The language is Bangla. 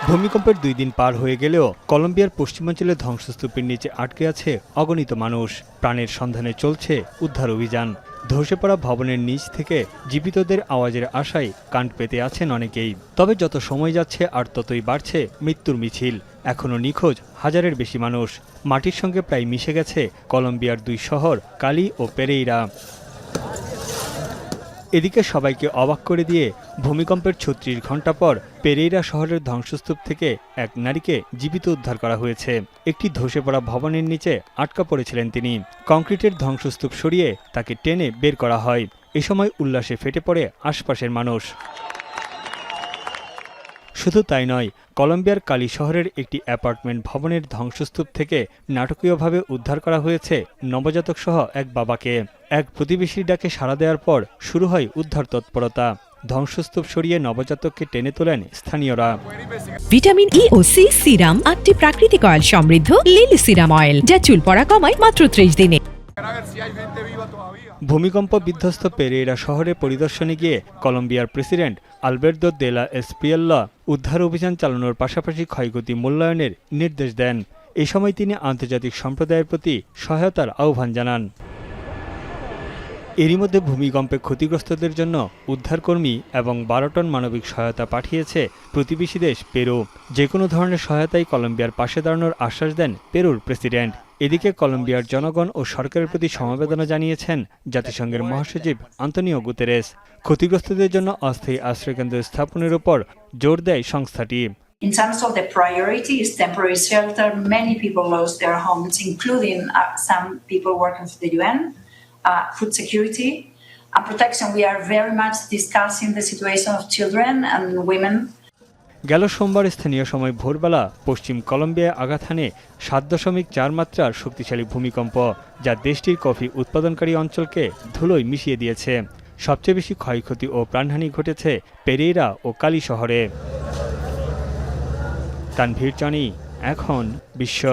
ভূমিকম্পের 2 দিন পার হয়ে গেলেও কলম্বিয়ার পশ্চিমাঞ্চলের ধ্বংসস্তূপের নিচে আটকে আছে অগণিত মানুষ। প্রাণের সন্ধানে চলছে উদ্ধার অভিযান। ধসে পড়া ভবনের নিচ থেকে জীবিতদের আওয়াজের আশায় কান পেতে আছেন অনেকেই। তবে যত সময় যাচ্ছে আর ততই বাড়ছে মৃত্যুর মিছিল। এখনও নিখোঁজ হাজারের বেশি মানুষ। মাটির সঙ্গে প্রায় মিশে গেছে কলম্বিয়ার 2 শহর কালি ও পেরেইরা। এদিকে সবাইকে অবাক করে দিয়ে ভূমিকম্পের ৩৬ ঘণ্টা পর পেরেইরা শহরের ধ্বংসস্তূপ থেকে এক নারীকে জীবিত উদ্ধার করা হয়েছে। একটি ধসে পড়া ভবনের নিচে আটকা পড়েছিলেন তিনি। কংক্রিটের ধ্বংসস্তূপ সরিয়ে তাকে টেনে বের করা হয়। এ সময় উল্লাসে ফেটে পড়ে আশপাশের মানুষ। শুধু তাই নয়, কলম্বিয়ার কালি শহরের একটি অ্যাপার্টমেন্ট ভবনের ধ্বংসস্তূপ থেকে নাটকীয়ভাবে উদ্ধার করা হয়েছে নবজাতক সহ এক বাবাকে। এক প্রতিবেশীর ডাকে সাড়া দেওয়ার পর শুরু হয় উদ্ধার তৎপরতা। ধ্বংসস্তূপ সরিয়ে নবজাতককে টেনে তোলেন স্থানীয়রা। ভিটামিন ই ও সি সিরাম 8টি প্রাকৃতিক অয়েল সমৃদ্ধ লিলি সিরাম অয়েল, যা চুল পড়া কমায় মাত্র 30 দিনে। ভূমিকম্প বিধ্বস্ত পেরেইরা শহরে পরিদর্শনে গিয়ে কলম্বিয়ার প্রেসিডেন্ট আলবের্তো দে লা এসপ্রিয়েল্লা উদ্ধার অভিযান চালানোর পাশাপাশি ক্ষয়ক্ষতি মূল্যায়নের নির্দেশ দেন। এ সময় তিনি আন্তর্জাতিক সম্প্রদায়ের প্রতি সহায়তার আহ্বান জানান। এরই মধ্যে ভূমিকম্পে ক্ষতিগ্রস্তদের জন্য উদ্ধারকর্মী এবং 12 টন মানবিক সহায়তা পাঠিয়েছে প্রতিবেশী দেশ পেরু। যে কোনো ধরনের সহায়তায় কলম্বিয়ার পাশে দাঁড়ানোর আশ্বাস দেন পেরুর প্রেসিডেন্ট। এদিকে কলম্বিয়ার জনগণ ও সরকারের প্রতি সমবেদনা জানিয়েছেন জাতিসংঘের মহাসচিব আন্তোনিও গুতেরেস। ক্ষতিগ্রস্তদের জন্য অস্থায়ী আশ্রয়কেন্দ্র স্থাপনের উপর জোর দেয় সংস্থাটি। In terms of the priority is temporary shelter. Many people lost their homes, including some people working for the UN. Food security and protection. We are very much discussing the situation of children and women. গেল সোমবার স্থানীয় সময় ভোরবেলা পশ্চিম কলম্বিয়ায় আঘাত হানে 7.4 মাত্রার শক্তিশালী ভূমিকম্প, যা দেশটির কফি উৎপাদনকারী অঞ্চলকে ধুলোয় মিশিয়ে দিয়েছে। সবচেয়ে বেশি ক্ষয়ক্ষতি ও প্রাণহানি ঘটেছে পেরেইরা ও কালি শহরে। তানভীর জনি, এখন বিশ্ব।